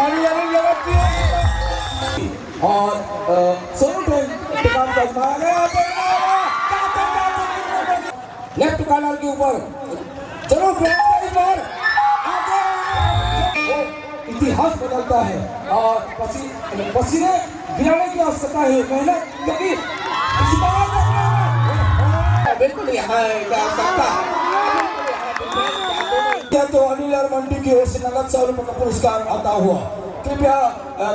जमानी और सोनू इंतकाम का left corner के ऊपर जरूर पर इतिहास बदलता है और पसीने गिराने की आवश्यकता है मेहनत क्योंकि बिल्कुल यहाँ आवश्यकता तो अनिल और मंडी की ओर से नगद 100 रुपये का पुरस्कार आता हुआ कृपया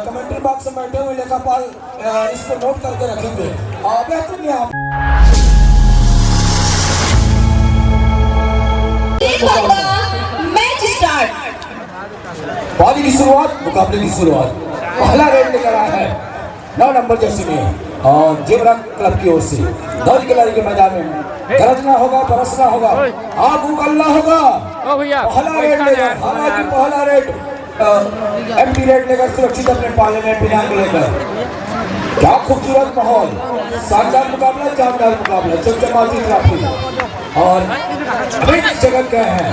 कमेंट्री बॉक्स में बैठे हुए लेखापाल इसको नोट करके रखेंगे और बेहतरीन आप मैच स्टार्ट। पारी की शुरुआत मुकाबले की शुरुआत पहला रेड लेकर आया है 9 नंबर जर्सी में और जेबरा क्लब की ओर से दौड़ खिलाड़ी के मैदान में गरजना होगा बरसना होगा आग उगलना होगा। पहला रेड लेकर हालांकि पहला रेड एमपी रेड लेकर सुरक्षित अपने पाले में पिनांग लेकर क्या खूबसूरत माहौल शानदार मुकाबला चमचमाती ट्रॉफी और जगत गए हैं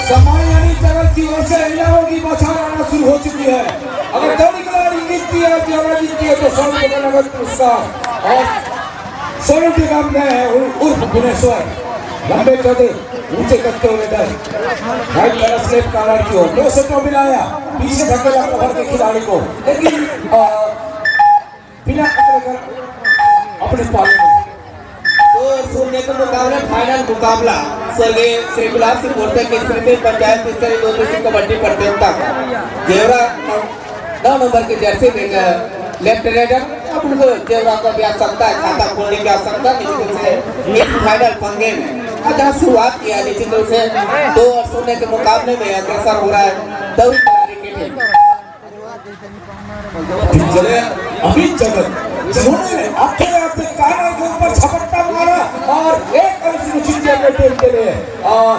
जमानी जगत की ओर से इनामों की बौछार आना शुरू हो चुकी है। अगर दौड़ी खिलाड़ी जीतती है जीतती है तो 100 रुपये का नगद पुरस्कार और सोनू इंतकाम गए हैं उर्फ भुवनेश्वर लंबे चौधे ऊंचे करते हुए राइट तरफ स्लेप कॉर्नर की ओर 2 सेटों मिलाया पीछे धकेला कवर के खिलाड़ी को लेकिन बिना खतरे कर अपने पाले में तो सुनने को मुकाबला फाइनल मुकाबला स्वर्गीय श्री गुलाब सिंह बोरते की स्मृति पंचायत स्तरीय 2 दिवसीय कबड्डी प्रतियोगिता जेवरा 9 नंबर की जर्सी में लेफ्ट रेडर अपने जेवरा को भी आवश्यकता है खाता खोलने की आवश्यकता निश्चित से एक फाइनल पंगे में जहाँ शुरुआत किया निश्चित रूप से 2 और 0 के मुकाबले में अग्रसर हो रहा है दौड़ी खिलाड़ी के टीम अभी जगत जिन्होंने अपने कानों के ऊपर झपट्टा मारा और एक अंक सुनिश्चित करने टीम के लिए और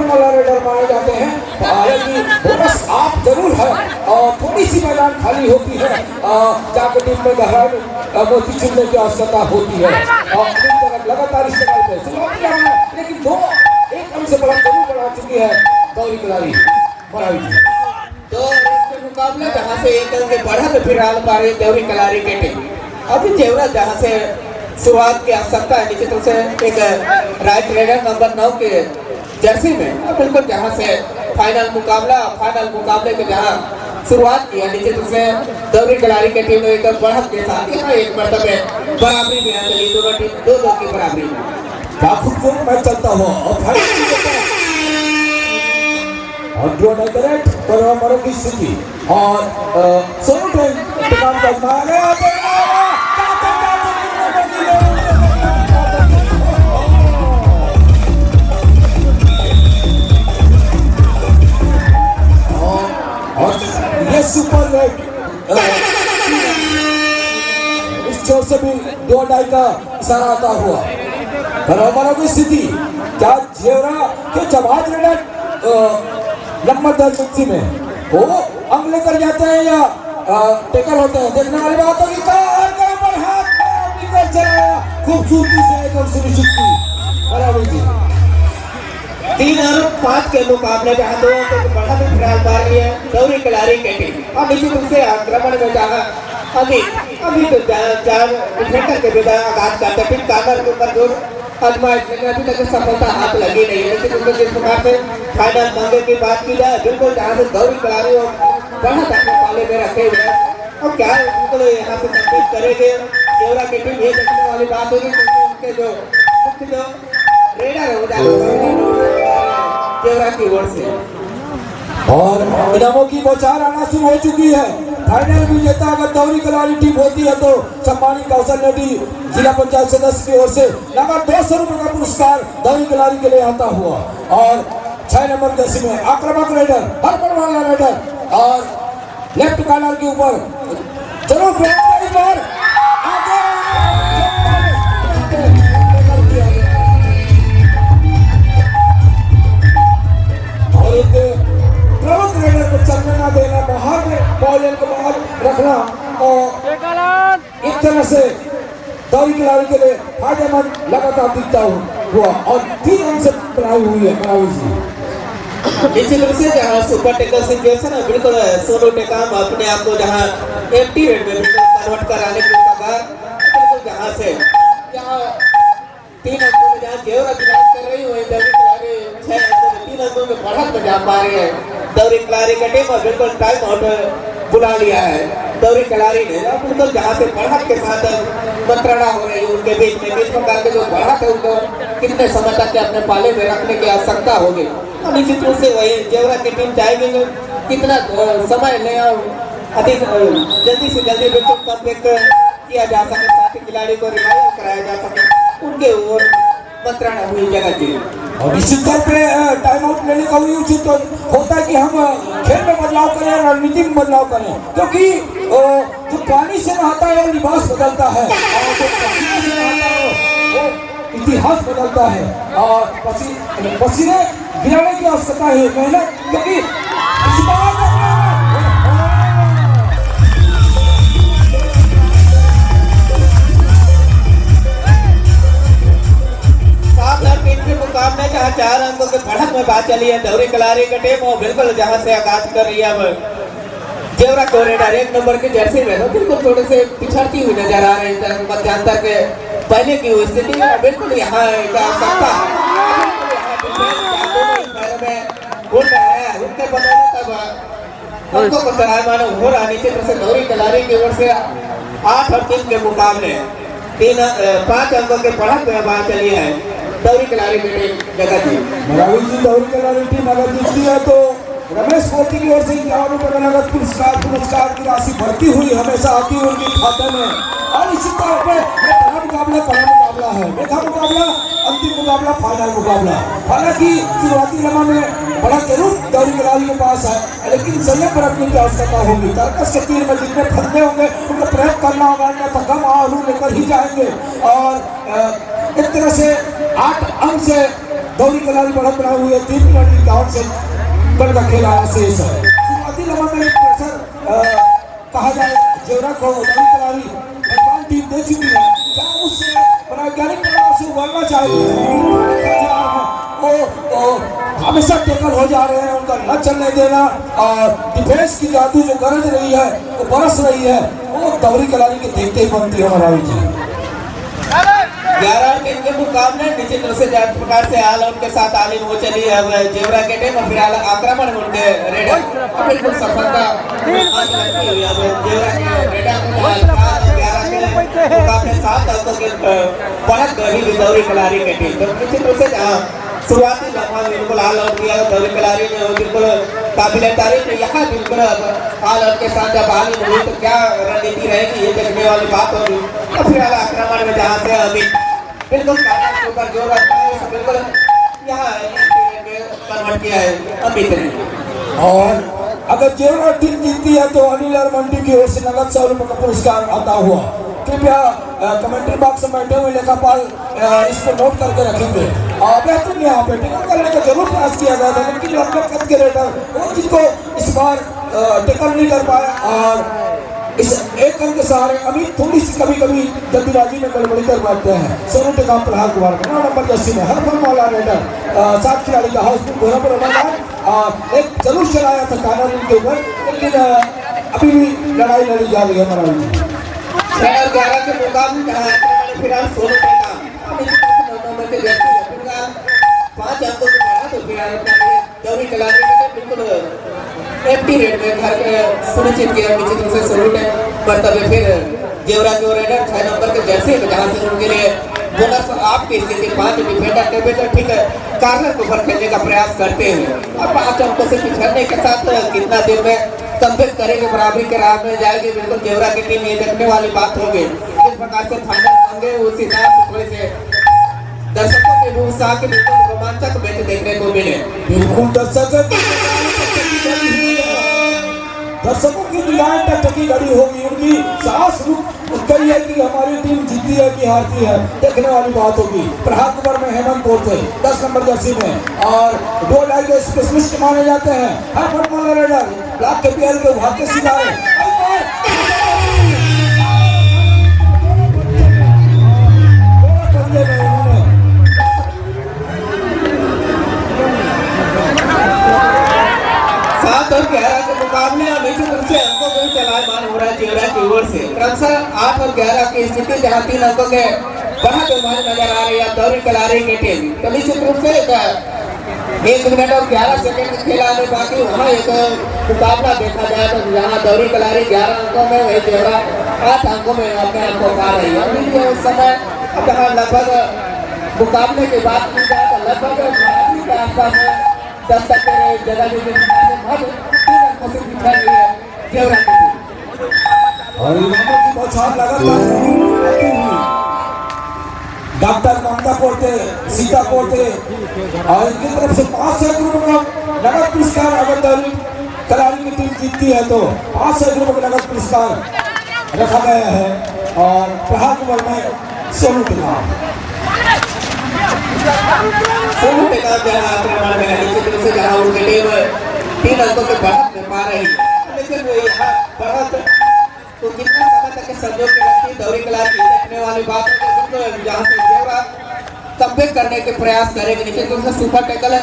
वाला रेडर मारे जाते हैं हालांकि बोनस आप जरूर है और थोड़ी सी मैदान खाली होती है जाकर टीम में गहराई मोती चुनने की आवश्यकता होती है और जगत लगातार इस्तेमाल पे शुरुआत किया है लेकिन 2 एक अंक से बड़ा जरूर बढ़ा चुकी है दौड़ी खिलाड़ी बराबर तो मुकाबला जहाँ से एक अंक बढ़ा तो फिर हाल पा रही देवरी कलारी के टीम अभी जेवरा जहाँ से शुरुआत की आवश्यकता है निश्चित रूप से एक राइट रेडर नंबर 9 के जर्सी में बिल्कुल जहाँ से फाइनल मुकाबले के जहाँ शुरुआत की है निश्चित रूप से देवरी कलारी के टीम ने एक बढ़त के साथ यहाँ एक मरतबे बराबरी में चली दोनों टीम 2-2 की बराबरी में काफी मैच चलता हुआ और ड्रो डायरेक्ट बराबरों की स्थिति और सोनू इंतकाम का और ये सुपर रेड इस छोर से भी 2 डाई का इशारा आता हुआ बराबरों की स्थिति क्या जेवरा के जवाब रेडर नंबर 10 में वो अंक लेकर जाते हैं या टेकर होते हैं देखने वाली बात होगी पर हाथ निकल चला खूबसूरती से एकदम सुनिश्चित की बराबर जी 3 और 5 के मुकाबले जहाँ 2 अंकों की बढ़त में फिलहाल पा रही है दौरी खिलाड़ी के टीम और निश्चित रूप से आक्रमण में जहाँ अभी तो 4 डिफेंडर के विदा आघात करते फिर कार्नर के ऊपर जोर आजमाइश लेकिन अभी तक सफलता हाथ लगी नहीं है लेकिन उनके जिस प्रकार से फाइनल मांगे की बात की जाए बिल्कुल जहाँ से दौड़ी खिलाड़ी और बढ़त अपने पाले में रखे हुए और क्या बिल्कुल यहाँ से कंप्लीट करेंगे जेवरा की टीम ये देखने वाली बात होगी क्योंकि उनके जो मुख्य जो रेडर है वो जेवरा की ओर से और इनामों की बौछार आना शुरू हो चुकी है। फाइनल विजेता अगर दौरी कलारी टीम होती है तो सम्मानित कौशल रेड्डी जिला पंचायत सदस्य की ओर से नगद 200 रुपये का पुरस्कार दौरी कलारी के लिए आता हुआ और 6 नंबर जर्सी में आक्रामक रेडर हरपन वाला रेडर और लेफ्ट कॉर्नर के ऊपर जरूर आगे बाहर में बॉल के बाहर रखना और एक तरह से दौरी खिलाड़ी के लिए फायदेमंद लगातार दिखता हुआ और 3 रन से बनाई हुई है मरावी जी। निश्चित रूप से जहाँ सुपर टेकल सिचुएशन है बिल्कुल सोलो टेकम अपने आप को जहाँ एम्प्टी रेट में बिल्कुल कन्वर्ट कराने के कगार बिल्कुल जहाँ से जहाँ 3 अंकों में जहाँ जेवरा विराज कर रही हुई दौरी खिलाड़ी 6 अंकों में 3 अंकों में बढ़त में जा पा रही है दौरी खिलाड़ी का टीम और बिल्कुल टाइम आउट बुला लिया है दौरी खिलाड़ी ने बिल्कुल जहाँ से बढ़त के साथ मंत्रणा हो रही है उनके बीच में किस प्रकार के जो बढ़त है उनको कितने समय तक के अपने पाले में रखने की आवश्यकता होगी और निश्चित रूप से वही जेवरा की टीम चाहेगी कि कितना समय लें और अधिक जल्दी से जल्दी बिल्कुल कम्बैक किया जा सके साथ ही खिलाड़ी को रिवाइव कराया जा सके उनके ओर मंत्रणा हुई जगह की और निश्चित तौर पे टाइम आउट लेने का भी उचित तो होता है कि हम खेल में बदलाव करें रणनीति में बदलाव करें क्योंकि जो पानी से नहाता है वो लिबास बदलता है और जो पसीने से नहाता है वो इतिहास बदलता है और पसीने गिराने की आवश्यकता है मेहनत क्योंकि इस बार मुकाबले जहाँ 4 अंकों के बढ़त में बात चली है दौरी कलारी का टीम और बिल्कुल जहाँ से आगाज कर रही है अब जेवरा कोरेडर 1 नंबर की जर्सी में तो बिल्कुल थोड़े से पिछड़ती हुई नजर आ रही है मध्यांतर के पहले की स्थिति में बिल्कुल यहाँ आवश्यकता उठ रहा है उनके बदले तब अंकों को चढ़ाना हो रहा नीचे तरफ से दौरी कलारी की ओर से 8 और 3 के मुकाबले 5 अंकों के बढ़त में बात चली है दौरी खिलाड़ी की टीम जगह जी मरावी जी दौरी खिलाड़ी टीम अगर जीतती है तो रमेश पोती की ओर से 51 रुपये का नगद पुरस्कार की राशि बढ़ती हुई हमेशा आती है उनके खाते में और इसी तौर पर पहला मुकाबला है मेघा मुकाबला अंतिम मुकाबला फाइनल मुकाबला हालांकि शुरुआती लम्हा में बड़ा जरूर दौरी खिलाड़ी के पास है लेकिन संयम बरतने की आवश्यकता होगी तर्कस के तीर में जितने फंदे होंगे उनको प्रयोग करना होगा अन्यथा कम आलू लेकर ही जाएंगे और एक तरह से 8 अंक से दौरी खिलाड़ी बढ़त बनाई हुई है 3 मिनट की काउंट से बन का खेल आया शेष है शुरुआती लम्हा में एक प्रेशर कहा जाए जेवरा को दौरी खिलाड़ी भगवान टीम दे चुकी है क्या उससे वैज्ञानिक प्रकार से उभरना चाहिए वो हमेशा टेकल हो जा रहे हैं उनका न चलने देना और डिफेंस की जादू जो गरज रही है वो बरस रही है वो दौरी खिलाड़ी के देखते ही बनती है मरावी जी 11 टीम के मुकाबले निश्चित रूप से जिस प्रकार से ऑल आउट के साथ आलिम हो चली है जेवरा के टीम और फिर आक्रमण में उनके रेडर बिल्कुल सफलता हासिल हुई है जेवरा के रेडर को 11 के मुकाबले 7 अंकों के बढ़त गई दौरी खिलाड़ी के टीम तो निश्चित रूप से शुरुआती लम्हा बिल्कुल ऑल आउट किया दौरी खिलाड़ी ने बिल्कुल काबिल तारीफ यहाँ बिल्कुल ऑल आउट के साथ जब आलिम हुई तो क्या रणनीति रहेगी ये देखने वाली बात होगी और फिर आक्रमण में जहाँ से अमित बिल्कुल के ऊपर जोर रखा है बिल्कुल यहाँ कन्वर्ट किया है अमित ने और अगर जेवरा टीम जीतती है तो अनिल और मंडी की ओर से नगद 100 रुपये का पुरस्कार आता हुआ कृपया कमेंट्री बॉक्स में बैठे हुए लेखापाल इसको नोट करके रखेंगे और बेहतरीन यहाँ पे टिकट करने का जरूर प्रयास किया गया था लेकिन लंबे कद के रेडर वो जिनको इस बार टिकट नहीं कर पाए और इस एक अंक के सहारे अमित थोड़ी सी कभी कभी जल्दीबाजी में गड़बड़ी कर पाते हैं सोनू टेकाम प्रहार कुमार 9 नंबर जर्सी में हर फल मौला रेडर 7 खिलाड़ी का हाउसफुल घोड़ा पर मैदान एक जरूर चलाया था काना के ऊपर लेकिन अभी भी लड़ाई लड़ी जा रही है मरावी 11 के मुकाबले फिलहाल सोनू टेकाम 9 नंबर के जर्सी में 5 अंकों से बढ़ा तो फिर दौरी खिलाड़ी के बिल्कुल एम्प्टी रेट में घर के सुनिश्चित किया निश्चित रूप से सलूट है कर्तव्य फिर जेवरा के रेडर 6 नंबर के जर्सी में जहाँ से उनके लिए बोनस आपकी स्थिति 5 डिफेंडर के बेहतर ठीक है कार्नर के ऊपर खेलने का प्रयास करते हैं और 5 अंकों से पिछड़ने के साथ कितना देर में कम्बैक करेंगे बराबरी के राह में जाएगी बिल्कुल जेवरा की टीम ये देखने वाली बात होगी जिस प्रकार से फाइनल होंगे उस हिसाब से थोड़े से दर्शकों के भी उत्साह के बिल्कुल रोमांचक मैच देखने को मिले बिल्कुल दर्शक दर्शकों की निगाहें टकटकी गड़ी होगी, उनकी सांस रुक गई है कि हमारी टीम जीती है कि हारती है, देखने वाली बात होगी। प्रहार कुमार में हेमंत कोरते 10 नंबर जर्सी में और 2 लाइन के स्पेशलिस्ट माने जाते हैं। हर फुटबॉल रेडर ब्लॉक के पीएल के उभारते सितारे 7 और 11 के मुकाबले में निश्चित रूप से अंकों को चलायमान हो रहा है जेवरा की ओर से। क्रमशः 8 और 11 की स्थिति जहां 3 अंकों के बढ़त हुए नजर आ रही है दौरी कलारी की टीम। तो निश्चित रूप से 1 मिनट और 11 सेकंड का खेल आने बाकी, वहाँ एक मुकाबला देखा जाए तो जहाँ दौरी कलारी 11 अंकों में, वही जेवरा 8 अंकों में अपने आप को पा रही है। अभी उस समय जहाँ लगभग मुकाबले की बात की जाए तो लगभग बराबरी के आसपास 10 तक के जगह जो 3 अंकों से पिछड़ रही है जेवरा की टीम। और इमामों की बौछार लगातार आती हुई डॉक्टर ममता कोरते, सीता कोरते और इनकी तरफ से 500 रुपये का नगद पुरस्कार अगर दौरी कलारी की टीम जीतती है तो 500 रुपये का नगद पुरस्कार रखा गया है। और प्रहार कुमार में सोनू टिकाम जहाँ आक्रमण में निश्चित रूप से जहाँ उनकी टीम 3 अंकों के बढ़त में पा रही है, लेकिन यहाँ बढ़त तो कितना समय तक संजोग के लगती दौरी कलारी देखने वाली बात है। तो जहाँ से जेवरा कमबैक करने के प्रयास करेगी, निश्चित रूप से सुपर टैकल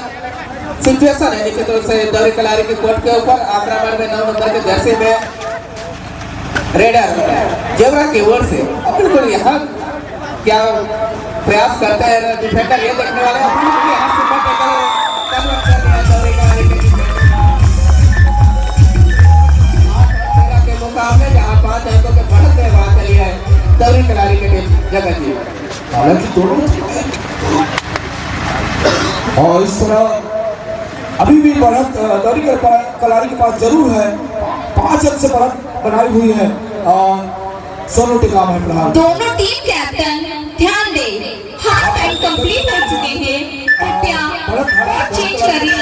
सिचुएशन है निश्चित रूप से दौरी कलारी की कोर्ट के ऊपर। आक्रमण में 9 नंबर के जर्सी में रेडर जेवरा की ओर से अब बिल्कुल यहाँ क्या प्रयास करते हैं डिफेंडर, ये देखने वाले यहाँ सुपर टैकल कन्वर्ट कर दिया दौरी कलारी की टीम के मुकाबले, जहाँ 5 अंकों के बढ़त में बात चली है दौरी कलारी की टीम जगह जी। हालांकि दोनों और इस तरह अभी भी बढ़त दौरी कलारी के पास जरूर है, 5 अंक से बढ़त बनाई हुई है। और सोनू टिकाम है प्रहार। दोनों टीम कैप्टन ध्यान दे, हाफ टाइम कंप्लीट हो चुके हैं, कृपया चेंज करिए।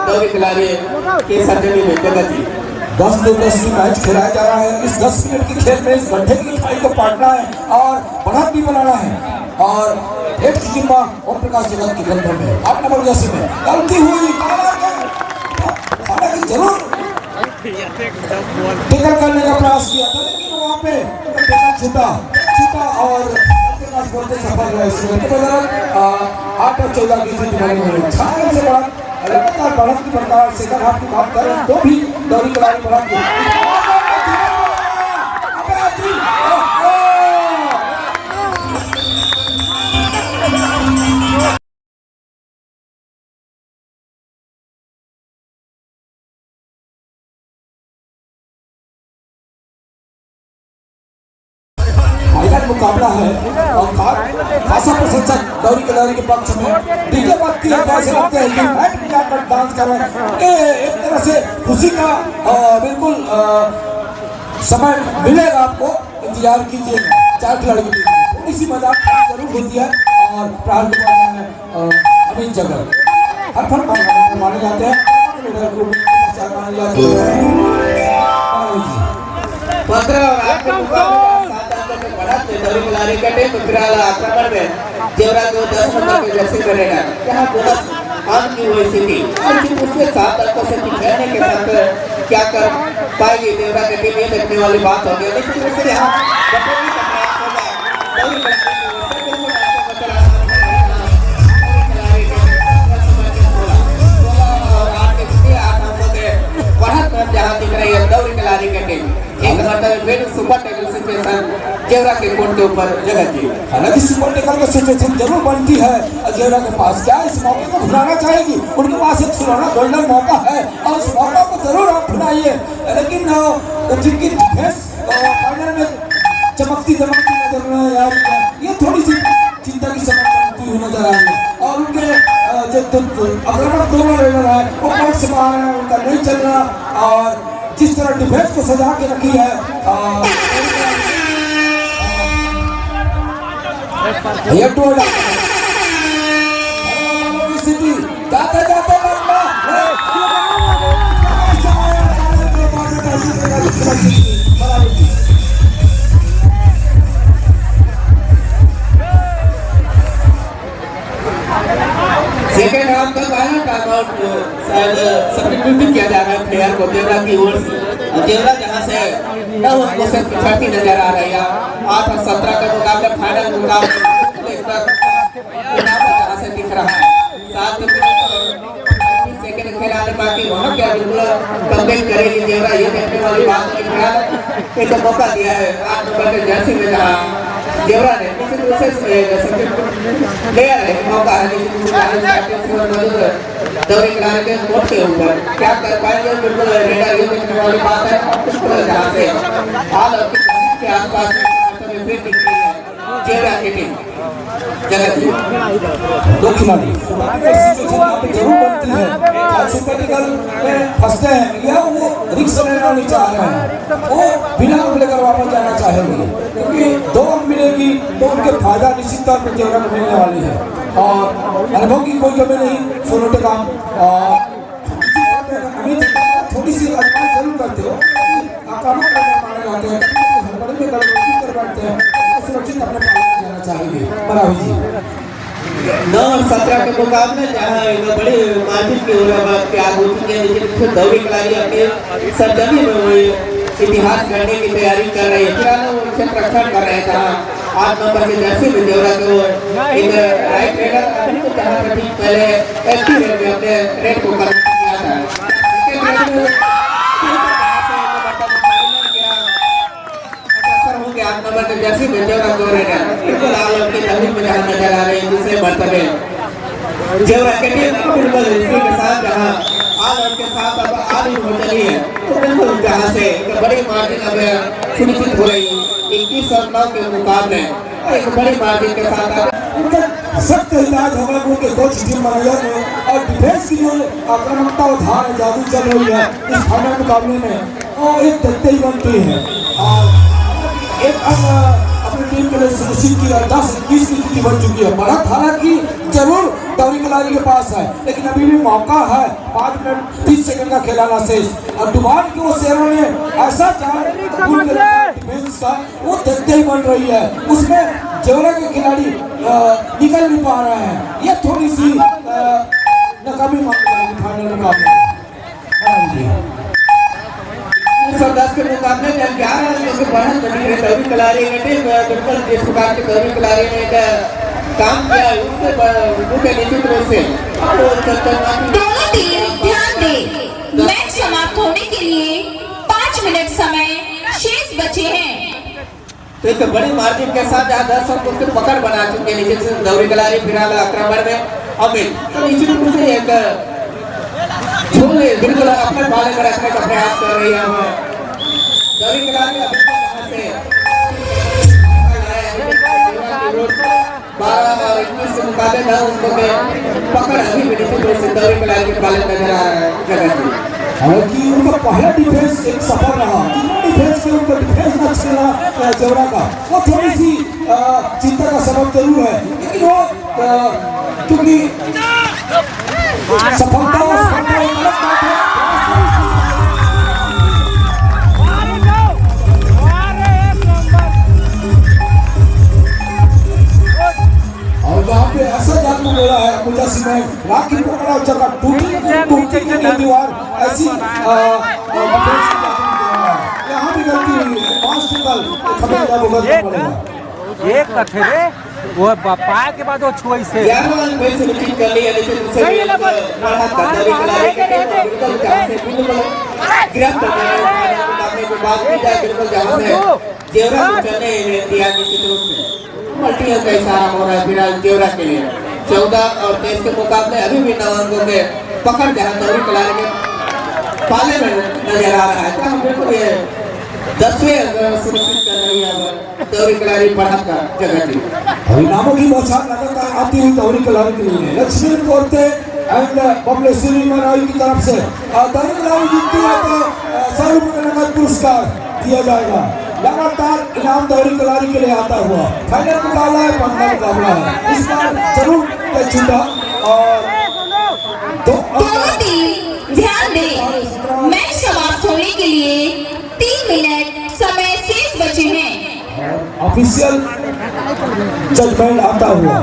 दौरी कलारी के सर्जरी में जगह जी 10 की मैच खेला जा रहा है। इस 10 मिनट के खेल में इस गड्ढे की खाई को पाटना है और बढ़त भी बनाना है। और एक जिम्मा ओम प्रकाश जगत की गंधर में 8 नंबर जैसे में गलती हुई, हालांकि जरूर टिकट करने का प्रयास किया था, लेकिन वहाँ पे टिकट छूटा और प्रकाश बोलते सफल रहे। इसमें 8 और 14 की जीत बनी हुई 6 से बढ़त लगातार बढ़त की प्रकार सेकंड हाफ की बात करें तो भी दौरी कलारी बढ़त की मुकाबला है और खासा प्रशंसक दौरी कलारी के पक्ष में डीजे बत्ती ऐसे लगते हैं कि बैठ में जाकर डांस कर रहे हैं। एक तरह से खुशी का बिल्कुल समय मिलेगा आपको, इंतजार कीजिए। 4 खिलाड़ी की थोड़ी सी मजाक जरूर होती है और प्रारंभ अमित जगत हर फल माने जाते हैं। 15 और 8 के मुकाबले बढ़त में दौरी कलारी का टीम फिलहाल आक्रमण में जेवरा को 10 नंबर के जर्सी में रहेगा। यहाँ बोनस अंक की हुई स्थिति लेकिन उसके 7 अंकों से पिछड़ने के साथ क्या कर पाएगी जेवरा की टीम, ये देखने वाली बात होगी। लेकिन उससे यहाँ बटोरने का प्रयास होगा दौरी कलारी की ओर से। बिल्कुल आपको बता रहा हूँ कलारी के 16 और 8 के पिछले 8 अंकों के बढ़त में जहाँ दिख रही है दौरी कलारी की टीम। एक मतलब फिर सुपर टैकल सिचुएशन जेवरा के कोर्ट के ऊपर जगह जी। हालांकि सुपर टैकल की सिचुएशन जरूर बनती है जेवरा के पास, क्या इस मौके को भुलाना चाहेगी? उनके पास एक सुनहरा गोल्डन मौका है और उस मौका को जरूर आप भुलाइए। लेकिन जिनकी डिफेंस फाइनल में चमकती नजर यार, ये थोड़ी सी चिंता की समझ बनती हुई नजर आ रही है। और उनके जो अग्रगण्य दोनों रेडर है वो कोर्ट से बाहर है, उनका नहीं चल रहा। और जिस तरह डिफेंस को सजा के रखी है ये टोला यूनिवर्सिटी जाते जाते लंबा सेकेंड हाफ का पहला टाइम आउट शायद सब्स्टिट्यूट किया जा रहा है प्लेयर को देवरा की ओर से और देवरा जहां से 9 अंकों से पिछड़ती नजर आ रही है 8 और 17 का मुकाबला फाइनल मुकाबला जहां से दिख रहा है 7 सेकेंड खिलाने बाकी वहां क्या बिल्कुल कमबैक करेगी देवरा ये देखने वाली बात नहीं है एक मौका दिया है 8 नंबर के जर्सी में जहां देवरा ने निश्चित रूप से प्लेयर है मौका है दौरे खिलाने के कोर्ट के ऊपर क्या कर पाएंगे बिल्कुल रेडर ये देखने वाली बात है और बिल्कुल जहाँ से हाल और के आसपास में फिर दिख रही है देवरा की टीम जगत दो खिलाड़ी सिचुएशन यहाँ पे जरूर बनती है सुपर लीगल में फंसते हैं या वो रिक्स लेना नहीं चाह रहे हैं वो बिना अंक लेकर वापस जाना चाहेंगे क्योंकि 2 अंक मिलेगी तो उनके फायदा निश्चित तौर पर देवरा को मिलने वाली है और अनुभव की कोई कमी नहीं सोनोटे का थोड़ी सी अजमाइश जरूर करते हो आक्रामक माने जाते हैं हड़बड़ी में गड़बड़ी कर बैठते हैं सुरक्षित अपने पाले जाना चाहेंगे बराबर जी 9 और 17 के मुकाबले जहाँ एक बड़ी मार्जिन की ओर प्यार हो चुके हैं लेकिन दौड़ी खिलाड़ी अपने सरजमी में इतिहास करने की तैयारी कर रही है फिलहाल वो क्षेत्र रक्षण कर रहे थे 8 नंबर के जर्सी में देवरा को एक राइट रेडर जहाँ पर ठीक पहले एक्टिव रेड में अपने रेड को कर किया था 8 नंबर के जर्सी में देवरा को रेडर बिल्कुल आलम की तकलीफ में जहाँ नजर आ रहे हैं दूसरे मरतबे देवरा के टीम बिल्कुल इसी के साथ जहाँ आलम के साथ अब आलम हो चली है तो बिल्कुल जहाँ से एक बड़ी मार्जिन अब सुनिश्चित हो रही 21 और 9 के मुकाबले एक बड़ी मार्जिन के साथ उनका सख्त इलाज होगा उनके कोच टीम मैनेजर ने और डिफेंस की जो आक्रामकता और धार जादू चल रही है इस फाइनल मुकाबले में वो एक देखते ही बनती है और एक अपनी टीम के लिए सुनिश्चित किया 10-21 की स्थिति बन चुकी है बढ़त हालांकि जरूर दौरी खिलाड़ी के पास है लेकिन अभी भी मौका है 5 मिनट 30 सेकंड का खेलाना शेष और डुबान के वो शेरों ने ऐसा डिफेंस का वो देखते ही बन रही है उसमें जेवरा के खिलाड़ी निकल नहीं पा रहे हैं ये थोड़ी सी नाकामी मानी जाएगी फाइनल मुकाबले में 10 के मुकाबले में 11 रनों की बढ़त बनी है दौरी खिलाड़ी ने टीम बिल्कुल जिस प्रकार के दौरी खिलाड़ी ने काम किया उससे उनके निश्चित रूप से दोनों टीम ध्यान दे मैच समाप्त होने के लिए 5 मिनट समय शेष बचे हैं तो एक बड़ी मार्जिन के साथ जहाँ 10 अंकों की पकड़ बना चुके हैं नीचे से दौरी खिलाड़ी फिलहाल आक्रमण में अमित तो निश्चित रूप से एक छोले बिल्कुल अपने पाले में रखने का प्रयास कर रही है दौरी खिलाड़ी जहाँ से 12 और 21 के मुकाबले 9 अंकों के पकड़ अभी भी निश्चित रूप से दौरी खिलाड़ी के पाले नजर आ रहा है जगत हालांकि उनका पहला डिफेंस एक सफल रहा डिफेंस के उनका डिफेंस अच्छा खेला जेवरा का वो थोड़ी सी चिंता का सबब जरूर है लेकिन वो क्योंकि सफलता और जहाँ पे ऐसा जादू बोला है मुझे सिंह राखी पकड़ा जगह टूटी की दीवार ऐसी यहाँ भी गलती हुई है 5 सिंगल खबर का भुगतना पड़ेगा एक कथे रे वो पाया के बाद वो छुई से यारवान में से निकल कर लिया लेकिन उससे बढ़ा दौरी खिलाड़ी के बिल्कुल जहाँ से बिल्कुल गिरफ्त करने के बाद भी जाए बिल्कुल जहाँ से देवरा को चलने दिया निश्चित रूप से मल्टी का इशारा हो रहा है फिलहाल देवरा के लिए 14 और 23 के मुकाबले अभी भी 9 अंकों के पकड़ जहाँ दौरी खिलाड़ी के पाले में नजर आ रहा है तो हम बिल्कुल ये 10वें सुनिश्चित कर रही है दौरी खिलाड़ी बढ़त का जगह जी परिणामों की बौछार लगातार आती हुई दौरी खिलाड़ी के लिए लक्ष्मी कोरते एंड बबलेश्वरी मनाई की तरफ से दौरी खिलाड़ी जीतती है तो 100 रुपये का नकद पुरस्कार दिया जाएगा लगातार इनाम दौरी खिलाड़ी के लिए आता हुआ फाइनल मुकाबला है 15 मुकाबला है इस बार जरूर छूटा और तो दोनों टीम ध्यान दें, मैच समाप्त होने के लिए 3 मिनट समय शेष बचे हैं। ऑफिशियल जजमेंट आता हुआ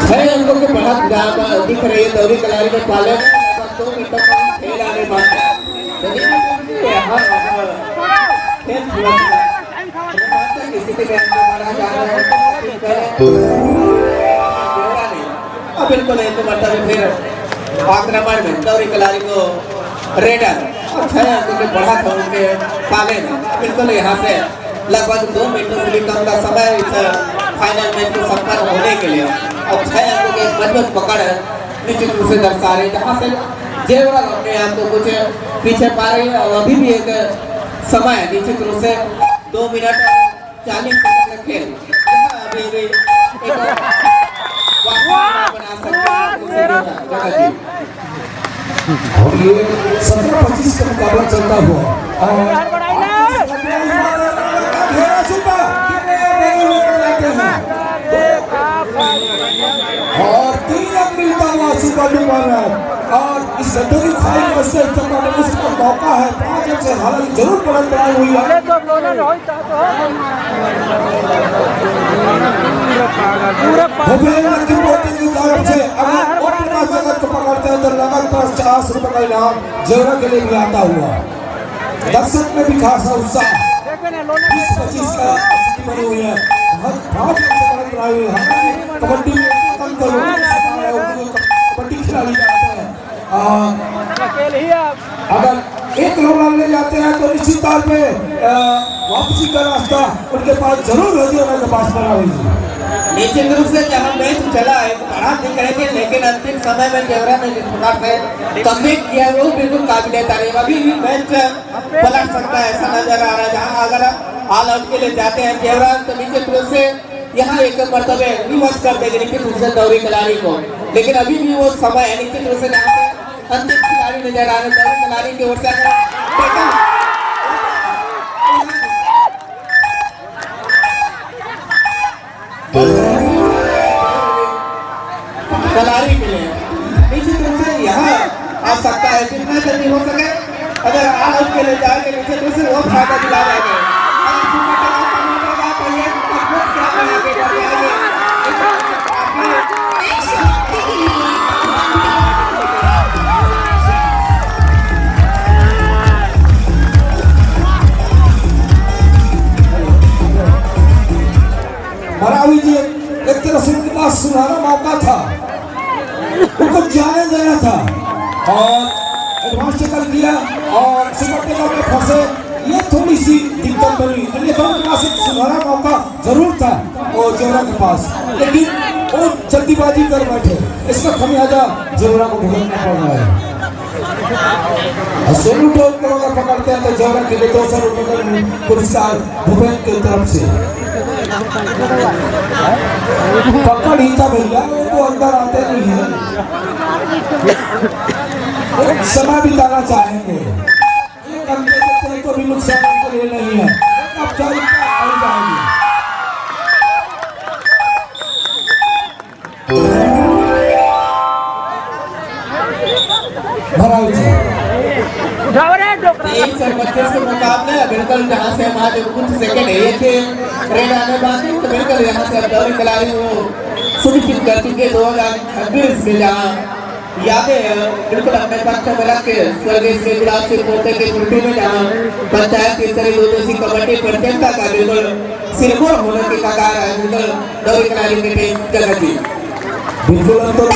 6 अंकों के बढ़त दिख रही है दौरी कलारी के पाले में। 2 मीटर का खेल आने बाकी है। यहाँ खेल पूरा स्थिति में मारा जा रहा है। अब बिल्कुल एक मतलब फिर आक्रमण में दौरी कलारी को रेडर और 6 अंकों के बढ़त है उनके पाले में। बिल्कुल यहाँ से लगभग 2 मिनटों से भी कम का समय इस फाइनल मैच को संपन्न होने के लिए और 6 अंकों की मजबूत पकड़ निश्चित रूप से दर्शा रही है। जहाँ से जेवरा अपने आप को कुछ पीछे पा रही है और अभी भी एक समय निश्चित रूप से 2 मिनट 40 सेकंड का खेल अभी भी एक बना सकते हैं। और ये 17-25 का मुकाबला चलता हुआ घेरा छूटा और 3 रन मिलता हुआ सुपर डुपर रन और इस गड्ढे की खाई में से उसका मौका है 5 रन से हालांकि जरूर बढ़त बढ़ाई हुई है। भूपेंद्र की बैटिंग की तरफ से अगर ओपनर जगत को पकड़ते हैं तो लगातार 50 रुपए का इनाम जेवरा के लिए भी आता हुआ। दर्शक में भी खासा उत्साह 20-25 का स्थिति बनी हुई है। 5 रन से बढ़त बढ़ाई हुई है। कबड्डी में कम कबड्डी खिलाड़ी जाते हैं अगर 1 रन ले जाते हैं तो निश्चित तौर पे वापसी का रास्ता उनके पास जरूर है जेवरा के पास बना हुई है। निश्चित रूप से जहाँ मैच चला है बड़ा दिख रहे थे लेकिन अंतिम समय में जेवरा ने जिस प्रकार से कमबैक किया वो बिल्कुल काबिले तारीफ। अभी भी मैच पलट सकता है ऐसा नजर आ रहा है। जहाँ अगर ऑल आउट के लिए जाते हैं जेवरा तो निश्चित रूप से यहाँ एक मरतबे विमर्श कर देगी निश्चित रूप से दौरी कलारी को। लेकिन अभी भी वो समय है निश्चित रूप से जहाँ पे अंतिम खिलाड़ी नजर आ रहे दौरी कलारी की ओर से कलारी के लिए निश्चित रूप से यहाँ आ सकता है जितना जल्दी हो सके। अगर आउट के लिए जाएंगे निश्चित रूप से वो फायदा दिला जाएगा। मरावी जी एक तरह से उनके पास सुनहरा मौका था, उनको जाने देना था और एडवांस टैकल किया और सुपर टैकल में फंसे। ये थोड़ी सी दिक्कत बनी। उनके पास एक सुनहरा मौका जरूर था वो जेवरा के पास, लेकिन वो जल्दीबाजी कर बैठे। इसका खमियाजा जेवरा को भुगतना पड़ रहा है। सोनू टोल को अगर पकड़ते हैं तो जेवरा के लिए 200 रुपए का पुरस्कार भूपेंद्र की तरफ से पकड़ ही था भैया। वो तो अंदर आते नहीं है, समय बिताना चाहेंगे। एक घंटे के को भी नुकसान के लिए नहीं है। अब जाएगी के मुकाबले बिल्कुल जहाँ से हमारे कुछ सेकंड है थे ट्रेन आने बाकी तो बिल्कुल यहाँ से दौरी कलारी वो सुनिश्चित कर चुके 2026 में जहाँ यादें बिल्कुल अपने पक्ष में रख के स्वर्गीय श्री गुलाब सिंह पोते के स्मृति में जहाँ पंचायत की तरह 2 कबड्डी प्रतियोगिता का बिल्कुल सिरमौर होने की कगार है। बिल्कुल दौरी कलारी में जगह थी बिल्कुल।